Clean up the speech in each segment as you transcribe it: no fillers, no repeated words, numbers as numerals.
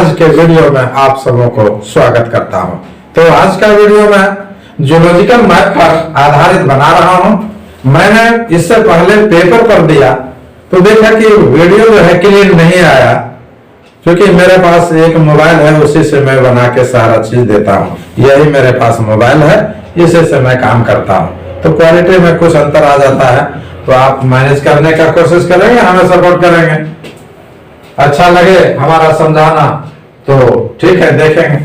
आज के वीडियो में आप सबों को स्वागत करता हूं। तो आज का वीडियो में जियोलॉजिकल मैप पर आधारित बना रहा हूं। मैंने इससे पहले पेपर पर दिया तो देखा कि वीडियो जो है क्लियर नहीं आया, क्योंकि मेरे पास एक मोबाइल है, उसी से मैं बना के सारा चीज देता हूं। यही मेरे पास मोबाइल है, इसी से मैं काम करता हूं। तो क्वालिटी में कुछ अंतर आ जाता है, तो आप मैनेज करने का कोशिश करेंगे, हमें सपोर्ट करेंगे। अच्छा लगे हमारा समझाना तो ठीक है, देखेंगे,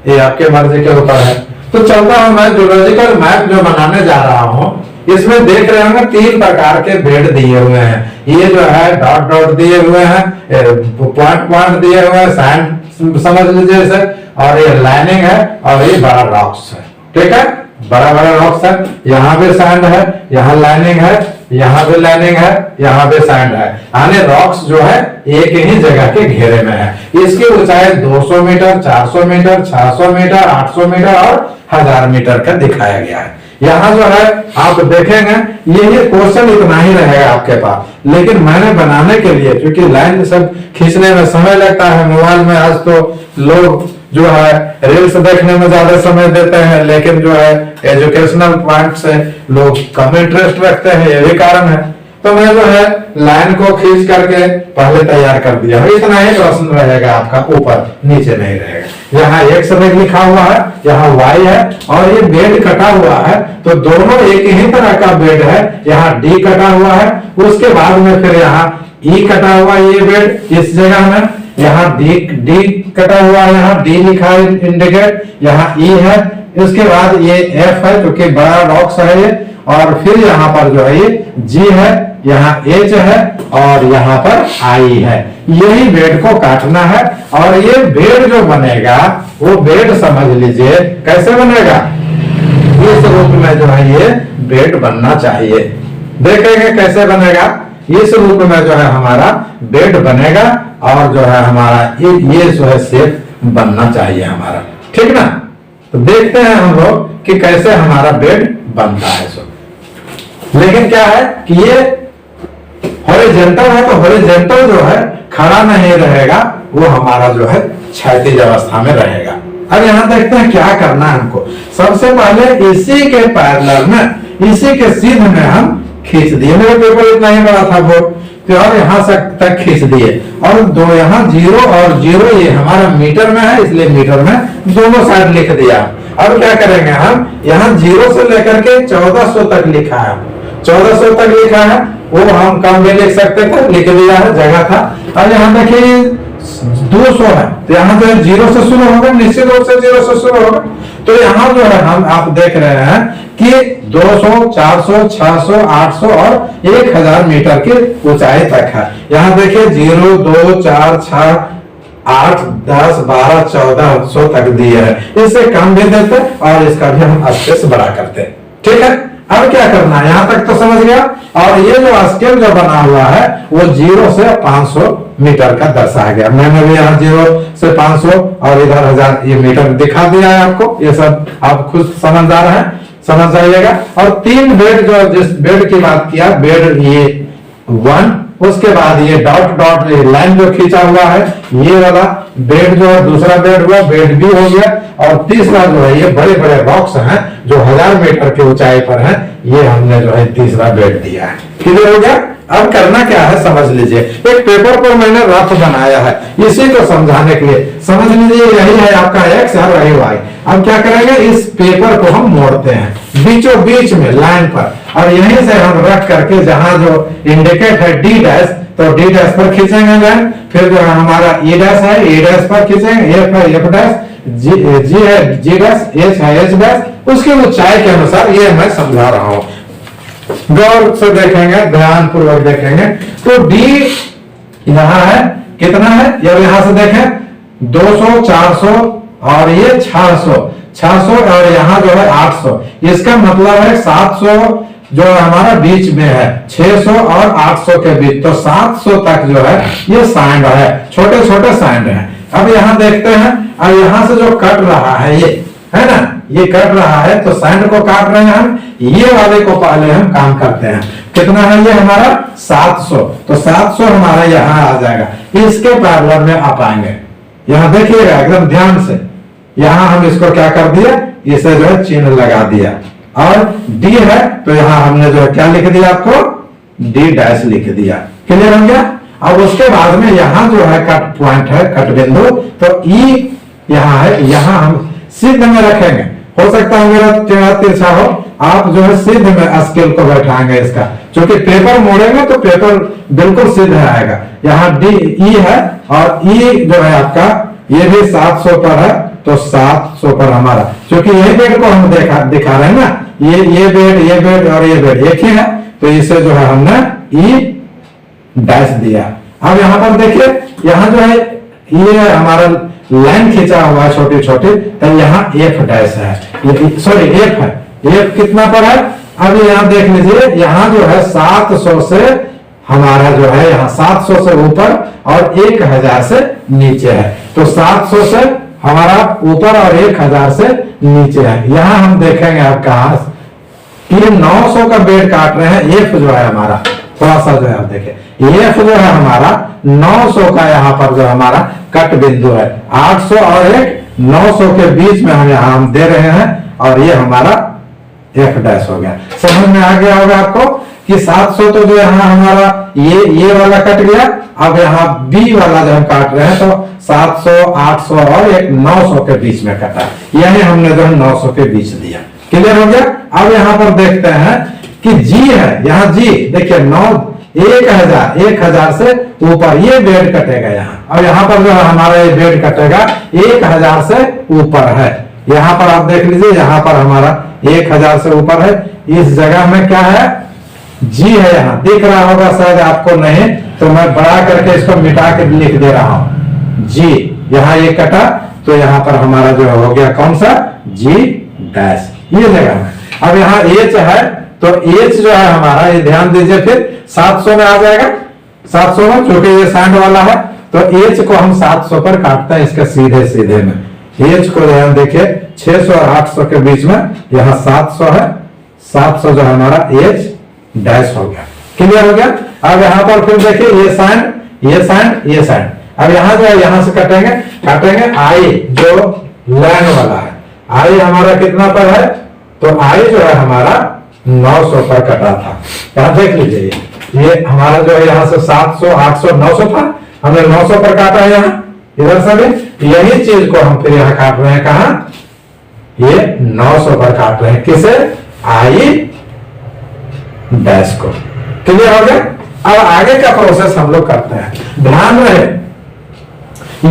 ये आपके मर्जी के ऊपर है। तो चलता हूं मैं जियोलॉजिकल मैप जो बनाने जा रहा हूं। इसमें देख रहे होंगे 3 प्रकार के बेड दिए हुए हैं। ये जो है डॉट डॉट दिए हुए हैं, पॉइंट पॉइंट दिए हुए हैं, सैंड समझ लीजिए इसे, और ये लाइनिंग है और ये बड़ा रॉक्स है। ठीक है, बड़ा बड़ा रॉक्स है, यहाँ भी सैंड है, यहाँ लाइनिंग है, यहाँ भी लाइनिंग है, यहाँ भी सैंड है। यानी रॉक्स जो है एक ही जगह के घेरे में है। इसकी ऊंचाई 200 मीटर, 400 मीटर, 600 मीटर, 800 मीटर और 1000 मीटर का दिखाया गया है। यहाँ जो है आप देखेंगे ये क्वेश्चन इतना ही रहेगा आपके पास, लेकिन मैंने बनाने के लिए, क्योंकि लाइन सब खींचने में समय लगता है मोबाइल में। आज तो लोग जो है रील्स देखने में ज्यादा समय देते हैं, लेकिन जो है एजुकेशनल पॉइंट से लोग कम इंटरेस्ट रखते हैं, ये भी कारण है। तो मैं जो है लाइन को खींच करके पहले तैयार कर दिया। इतना ही प्रश्न रहेगा आपका, ऊपर नीचे नहीं रहेगा। यहाँ एक्स लिखा हुआ है, यहाँ वाई है, और ये बेड कटा हुआ है, तो दोनों एक ही तरह का बेड है। यहाँ डी कटा हुआ है, उसके बाद में फिर यहाँ ई कटा हुआ है, ये बेड इस जगह में। यहाँ डी कटा हुआ है, यहाँ डी लिखा है इंडिकेट, यहाँ ई है, इसके बाद ये एफ है जो कि बड़ा रॉक्स है ये, और फिर यहाँ पर जो है ये जी है, यहाँ एच है, और यहाँ पर आई है। यही बेड को काटना है, और ये बेड जो बनेगा वो बेड समझ लीजिए कैसे बनेगा, इस रूप में जो है ये बेड बनना चाहिए। देखेंगे कैसे बनेगा। इस रूप में जो है हमारा बेड बनेगा, और जो है हमारा ये जो है शेप बनना चाहिए हमारा। ठीक ना। तो देखते हैं हम लोग कि कैसे हमारा बेड बनता है। लेकिन क्या है कि ये हॉरिजॉन्टल है, तो हॉरिजॉन्टल जो है खड़ा नहीं रहेगा, वो हमारा जो है क्षैतिज अवस्था में रहेगा। अब यहाँ देखते हैं क्या करना है हमको। सबसे पहले इसी के पैरेलल में, इसी के सीध में हम खींच दिए। मेरा पेपर इतना ही बड़ा था बोर्ड, और यहाँ से तक खींच दिए, और दो यहाँ 0 और 0 ये हमारा मीटर में है, इसलिए मीटर में दोनों साइड लिख दिया। अब क्या करेंगे हम, यहाँ 0 से लेकर के 1400 तक लिखा है, 1400 तक लिखा है, वो हम कम भी लिख सकते थे, लिख दिया है, जगह था। और यहाँ देखिए 200 है, तो यहाँ जो है 0 से शुरू होगा, निश्चित रूप से 0 से शुरू होगा। तो यहाँ जो है हम आप देख रहे हैं कि 200, 400, 600, 800 और 1000 मीटर की ऊंचाई तक है। यहाँ देखिए 0, 2, 4, 6, 8, 10, 12, 1400 तक दिए है। इससे कम भी देते और इसका भी हम स्पेस बड़ा करते। ठीक है, अब क्या करना है, यहाँ तक तो समझ गया। और ये जो स्केल जो बना हुआ है वो 0 से 500 मीटर का दर्शाया गया। मैंने भी यहाँ 0 से 500 और इधर 1000 ये मीटर दिखा दिया है आपको। ये सब आप खुद समझदार हैं, समझ जाइएगा। और 3 बेड जो, जिस बेड की बात किया, बेड ये 1, उसके बाद ये डॉट डॉट लाइन जो खींचा हुआ है, ये वाला बेड जो है दूसरा बेड हुआ, बेड भी हो गया। और तीसरा जो है ये बड़े बड़े रॉक्स हैं जो 1000 मीटर की ऊंचाई पर हैं, ये हमने जो है तीसरा बेड दिया है। क्लियर हो गया। अब करना क्या है समझ लीजिए। एक पेपर पर मैंने रफ बनाया है इसी को समझाने के लिए। समझ लीजिए यही है आपका एक्स और यही वाई। अब क्या करेंगे, इस पेपर को हम मोड़ते हैं बीचों बीच में लाइन पर, और यहीं से हम रख करके जहां जो इंडिकेट है डी डैश, तो डी डैश पर खींचेंगे लाइन। फिर जो है हमारा ई डैश है, ई डैश पर खींचेंगे, एफ है एफ डैश, जी है जी डैश, एच है एच डैश। उसकी ऊंचाई के अनुसार ये मैं समझा रहा हूं, गौर से देखेंगे, ध्यान पूर्वक देखेंगे। तो डी यहाँ है, कितना है, यहाँ से देखें 200, 400 और ये 600 और यहाँ जो है 800। इसका मतलब है 700 जो हमारा बीच में है, 600 और 800 के बीच, तो 700 तक जो है ये सैंड है, छोटे छोटे सैंड है। अब यहाँ देखते हैं, और यहाँ से जो कट रहा है ये है ना, ये कट रहा है, तो सैंड को काट रहे हैं हम, ये वाले को पहले हम काम करते हैं। कितना है ये हमारा 700, तो 700 हमारा यहाँ आ जाएगा। इसके पैरेलल में आप आएंगे, यहाँ देखिएगा एकदम ध्यान से, यहाँ हम इसको क्या कर दिया, इसे जो है चिन्ह लगा दिया, और डी है तो यहाँ हमने जो है क्या लिख दिया, आपको डी डैश लिख दिया। क्लियर हो गया। अब उसके बाद में यहाँ जो है कट पॉइंट है, कट बिंदु, तो ई यहाँ है, यहाँ हम सिद्ध में रखेंगे। हो सकता है मेरा टेढ़ा तिरछा हो, आप जो है सिद्ध में स्केल को बैठाएंगे इसका, क्योंकि पेपर मोड़ेंगे तो पेपर बिल्कुल सिद्ध आएगा। यहाँ डी ई है, और ई जो है आपका ये भी 700 पर है, तो 700 पर हमारा, क्योंकि यही बेड को हम दिखा रहे हैं ना, ये बेड और ये बेड एक ही है, तो इसे जो है हमने ई डैश दिया। अब यहाँ पर देखिए, यहाँ जो है ये हमारा लाइन खींचा हुआ है छोटी छोटी, तो यहाँ एफ डैश है, सॉरी एफ है, एफ कितना पर है, अब यहाँ देख लीजिए, यहाँ जो है 700 से हमारा जो है, यहाँ 700 से ऊपर और 1000 से नीचे है, तो 700 से हमारा ऊपर और 1000 से नीचे है। यहाँ हम देखेंगे आप कहा ये 900 का बेड काट रहे हैं, एफ जो है हमारा थोड़ा सा जो है आप देखें, एफ जो है हमारा 900 का यहाँ पर जो हमारा कट बिंदु है, 800 और 900 के बीच में हम यहाँ हम दे रहे हैं, और ये हमारा एफ डैश हो गया। समझ में आ गया होगा आपको कि 700 तो जो यहाँ हमारा ये वाला कट गया, अब यहाँ बी वाला जो हम काट रहे हैं, तो 700, 800 और 900 के बीच में कटा, यही हमने जो है 900 के बीच दिया। क्लियर हो गया। अब यहाँ पर देखते हैं कि जी है, यहाँ जी देखिए 1000 से ऊपर ये बेड कटेगा यहाँ, और यहाँ पर जो है हमारा ये बेड कटेगा 1000 से ऊपर है। यहाँ पर आप देख लीजिए, यहाँ पर हमारा 1000 से ऊपर है, इस जगह में क्या है, जी है, यहाँ दिख रहा होगा शायद आपको, नहीं तो मैं बड़ा करके इसको मिटा के लिख दे रहा हूं, जी यहाँ ये कटा, तो यहाँ पर हमारा जो हो गया कौन सा, जी डैश, ये जगह में। अब यहाँ एच है, तो एच जो है हमारा, ये ध्यान दीजिए, फिर 700 में आ जाएगा, 700 में, क्योंकि ये सैंड वाला है, तो एच को हम 700 पर काटते हैं इसके सीधे सीधे में। एच को ध्यान देखिए 600 और 800 के बीच में, यहाँ 700 है, 700 जो हमारा एच डैश हो गया। क्लियर हो गया। अब यहाँ पर फिर देखिए ये सैंड, ये सैंड, ये सैंड, अब यहाँ जो है यहाँ से काटेंगे आई जो लैंड वाला है, आई हमारा कितना पर है, तो आई जो है हमारा 900 पर कटा था। यहाँ देख लीजिए, ये हमारा जो है यहाँ से 700, 800, 900 था, हमने 900 पर काटा है यहाँ, इधर से भी यही चीज को हम फिर यहाँ काट रहे हैं, कहा ये 900 पर काट रहे हैं, किसे, आई डैश को। क्लियर हो गया। अब आगे का प्रोसेस हम लोग करते हैं, ध्यान रहे,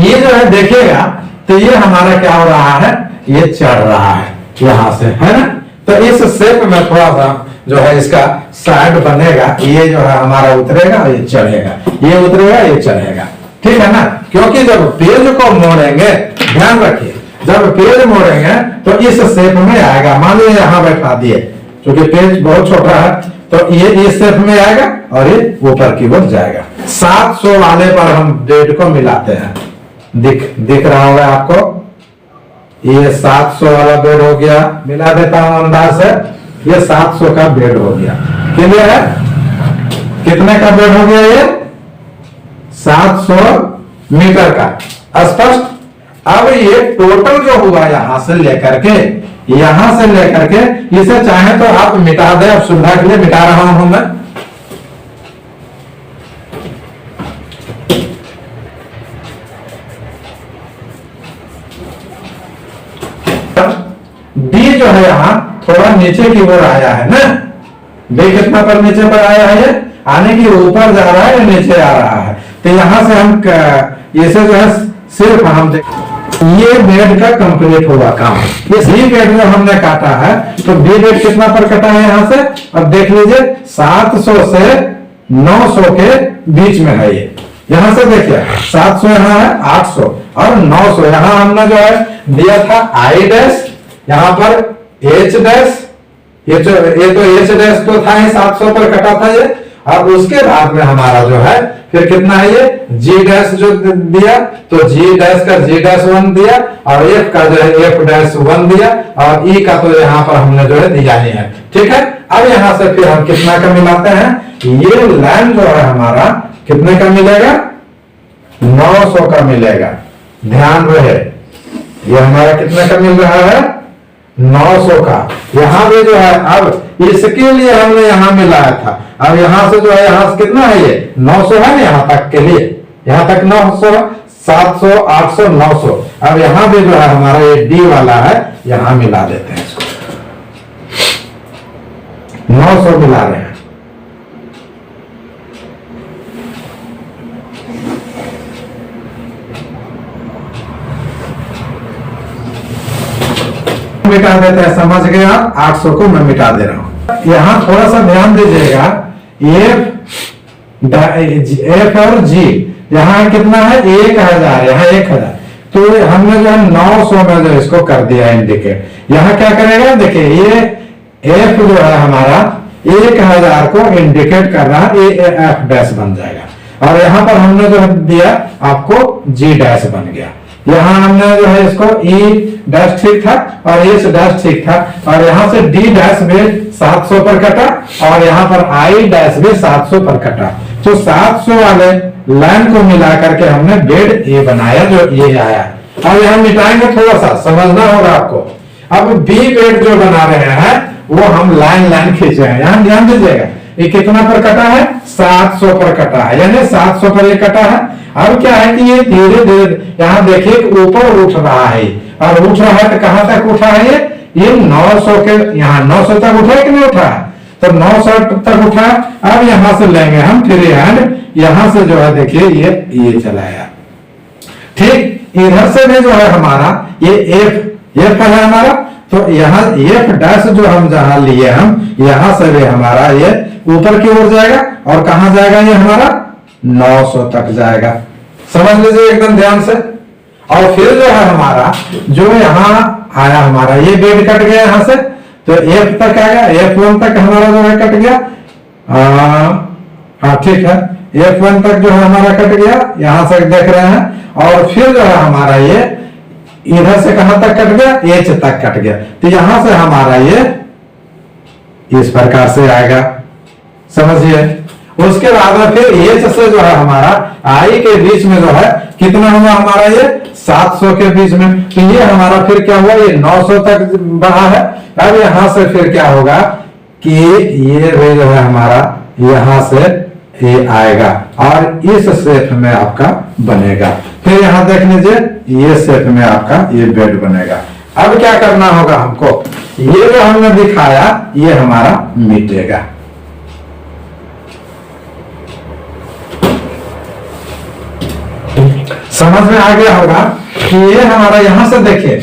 ये जो है देखिएगा, तो ये हमारा क्या हो रहा है, ये चढ़ रहा है यहां से, है ना, तो इस शेप में थोड़ा सा जो है इसका साइड बनेगा, ये जो है हमारा उतरेगा, ये चढ़ेगा, ये उतरेगा, ये चढ़ेगा, ठीक है ना, क्योंकि जब पेज को मोड़ेंगे, ध्यान रखिए, जब पेज मोड़ेंगे तो इस शेप में आएगा। मान लीजिए यहाँ बैठा दिए, क्योंकि पेज बहुत छोटा है, तो ये इस शेप में आएगा और ये ऊपर की ओर जाएगा। 700 वाले पर हम बेड को मिलाते हैं, दिख रहा होगा आपको, ये 700 वाला बेड हो गया, मिला देता हूं अंदाज से, ये 700 का बेड हो गया। क्लियर है। कितने का बेड हो गया, ये 700 मीटर का, स्पष्ट। अब ये टोटल जो हुआ यहां से लेकर के, इसे चाहे तो आप मिटा दें, अब सुविधा के लिए मिटा रहा हूं मैं, डी जो है यहाँ थोड़ा नीचे की ओर आया है ना, डी कितना पर नीचे पर आया है, ये आने की ऊपर जा रहा है या नीचे आ रहा है, तो यहां से हम इसे जो है सिर्फ हम ये बेड का कंप्लीट होगा काम। ये सी बेड जो हमने काटा है, तो बी बेड कितना पर कटा है यहाँ से, अब देख लीजिए 700 से 900 के बीच में है ये, यहां से देखिए 700 यहाँ है, 800 और 900 यहाँ हमने जो है दिया था आई डैश, यहाँ पर एच डैश, ये तो एच डैश तो था ही 700 पर कटा था ये, और उसके बाद में हमारा जो है फिर कितना है ये जी डैश जो दिया, तो जी डैश का जी डैश 1 दिया, और एफ का जो है एफ डैश 1 दिया, और ई का तो यहाँ पर हमने जो है दिया ही है, ठीक है। अब यहाँ से फिर हम कितना का मिलाते हैं, ये लाइन जो है हमारा कितने का मिलेगा, 900 का मिलेगा, ध्यान रहे ये हमारा कितने का मिल रहा है 900 का। यहाँ पे जो है अब इसके लिए हमने यहाँ मिलाया था, अब यहाँ से जो है यहाँ से कितना है ये 900 है ना, यहाँ तक के लिए यहाँ तक 900, 700, 800, 900। अब यहाँ पे जो है हमारा ये डी वाला है, यहाँ मिला देते हैं इसको, 900 मिला रहे हैं। मिटा देते हैं, समझ गए आप। 800 को मैं मिटा दे रहा हूं। यहां थोड़ा सा ध्यान दीजिएगा, एफ और जी यहाँ कितना है 1000, यहाँ 1000, तो हमने जो है 900 में जो इसको कर दिया इंडिकेट। यहाँ क्या करेगा देखिए, ये एफ जो है हमारा 1000 को इंडिकेट कर रहा है, ये एफ डैश बन जाएगा। और यहाँ पर हमने जो दिया आपको जी डैश बन गया। यहाँ हमने जो है इसको ई डैश ठीक था और एच डैश ठीक था, और यहाँ से डी डैश भी 700 पर कटा और यहाँ पर आई डैश भी 700 पर कटा। तो 700 वाले लाइन को मिला करके हमने बेड ए बनाया, जो ये आया। अब यहाँ मिटाएंगे, थोड़ा सा समझना होगा आपको। अब बी बेड जो बना रहे हैं वो हम लाइन लाइन खींचे हैं। यहाँ ध्यान दीजिएगा, ये कितना पर कटा है 700 पर कटा है, यानी 700 पर ये कटा है। अब क्या है कि ये धीरे धीरे यहाँ देखिए ऊपर उठ रहा है, और उठ रहा है तो कहां तक उठा है ये 900 के, यहाँ 900 तक उठा है कि नहीं उठा है, तो 900 तक उठा। अब यहां से लेंगे हम फ्री हैंड, यहां से जो है देखिए ये चलाया ठीक। इधर से भी जो है हमारा ये एफ है हमारा, तो यहाँ एफ डैश जो हम जहां लिए हम, यहां से भी हमारा ये ऊपर की ओर जाएगा, और कहां जाएगा ये हमारा 900 तक जाएगा। समझ लीजिए एकदम ध्यान से। और फिर जो है हमारा जो यहाँ आया हमारा ये बेड कट गया यहाँ से, तो एफ तक आएगा, F1 तक हमारा जो है कट गया। हाँ ठीक है, F1 तक जो है हमारा कट गया, यहां से देख रहे हैं। और फिर जो है हमारा ये इधर से कहां तक कट गया, एच तक कट गया। तो यहां से हमारा ये इस प्रकार से आएगा, समझिए। उसके बाद में फिर एच से जो है हमारा आई के बीच में जो है कितना हुआ हमारा ये 700 के बीच में, तो ये हमारा फिर क्या हुआ ये 900 तक बढ़ा है। अब यहां से फिर क्या होगा कि ये भी जो है हमारा यहां से ये आएगा और इस शेप में आपका बनेगा। फिर यहां देख लीजिए ये शेप में आपका ये बेड बनेगा। अब क्या करना होगा हमको, ये जो हमने दिखाया ये हमारा मिटेगा। समझ में आ गया होगा कि ये हमारा यहां से देखिए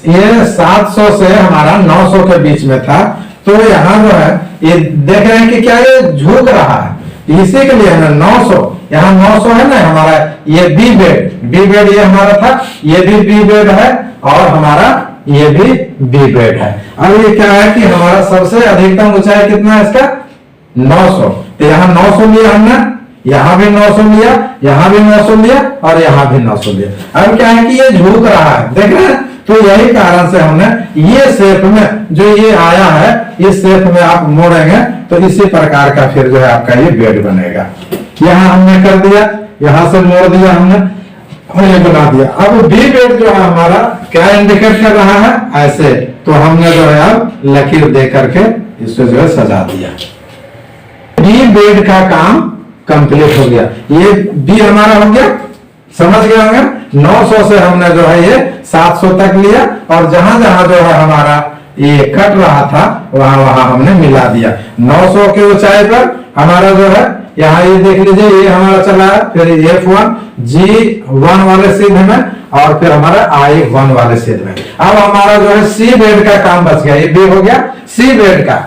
ये 700 से हमारा 900 के बीच में था, तो यहाँ जो है ये देख रहे हैं कि क्या ये झुक रहा है, इसी के लिए है 900, यहाँ 900 है ना हमारा, ये बी बेड ये हमारा था, ये भी बी बेड है और हमारा ये भी बी बेड है। अब ये क्या है कि हमारा सबसे अधिकतम ऊंचाई कितना है इसका 900, तो यहाँ 900 लिया हमने, यहाँ भी 900 लिया, यहाँ भी 900 लिया और यहाँ भी 900 लिया। अब क्या है कि ये झुक रहा है, देख रहे हैं, तो यही कारण से हमने ये शेप में जो ये आया है इस शेप में आप मोड़ेंगे तो इसी प्रकार का फिर जो है आपका ये बेड बनेगा। यहाँ हमने कर दिया, यहाँ से मोड़ दिया हमने और ये बना दिया। अब बी बेड जो है हमारा क्या इंडिकेट कर रहा है ऐसे, तो हमने जो है अब लकीर दे करके इसको जो है सजा दिया। बी बेड का काम कंप्लीट हो गया, ये बी हमारा हो गया, समझ गए होंगे। 900 से हमने जो है ये 700 तक लिया और जहां जहां जो है हमारा ये कट रहा था वहां वहां हमने मिला दिया। 900 की ऊंचाई पर हमारा जो है यहाँ ये देख लीजिए ये हमारा चला है, फिर F1 G1 वाले सीध में और फिर हमारा I1 वाले सीध में। अब हमारा जो है सी बेड का काम बच गया, ये बी हो गया। सी बेड का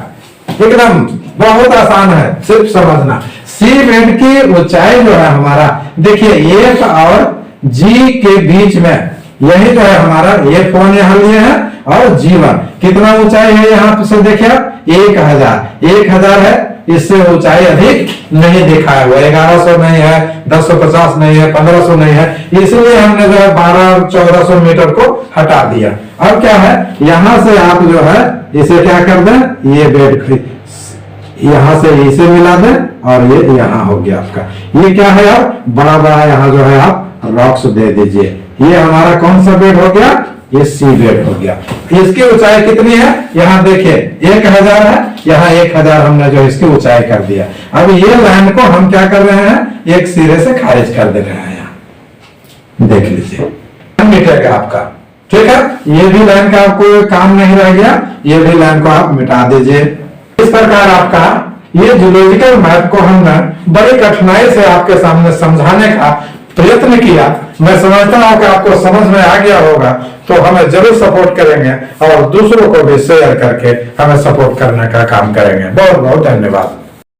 एकदम बहुत आसान है, सिर्फ समझना। सी बेड की ऊंचाई जो है हमारा देखिए F और G के बीच में यही जो है हमारा F1 यहाँ लिए हैं और G1 कितना ऊंचाई है यहाँ से देखिए 1000 है, इससे ऊंचाई अधिक नहीं दिखा है, वो 1100 नहीं है, 1050 नहीं है, 1500 नहीं है, इसलिए हमने जो है 1200-1400 मीटर को हटा दिया। अब क्या है यहां से आप जो है इसे क्या कर दें, ये बेड यहां से इसे मिला दें और ये यहाँ हो गया आपका। ये क्या है अब बड़ा बड़ा यहाँ जो है आप रॉक्स दे दीजिए, ये हमारा कौन सा बेड हो गया, ये सी बेड हो गया। इसकी ऊंचाई कितनी है, यहाँ देखिए 1000 है, यहाँ 1000 हमने जो इसकी ऊंचाई कर दिया। अब ये लाइन को हम क्या कर रहे हैं, एक सिरे से खारिज कर दे रहे हैं। यहाँ देख लीजिए मिटेगा आपका, ठीक है। ये भी लाइन का आपको काम नहीं रह गया, ये भी लाइन को आप मिटा दीजिए। इस प्रकार आपका ये जियोलॉजिकल मैप को हमने बड़ी कठिनाई से आपके सामने समझाने का प्रयत्न किया। मैं समझता हूं कि आपको समझ में आ गया होगा, तो हमें जरूर सपोर्ट करेंगे और दूसरों को भी शेयर करके हमें सपोर्ट करने का काम करेंगे। बहुत बहुत धन्यवाद।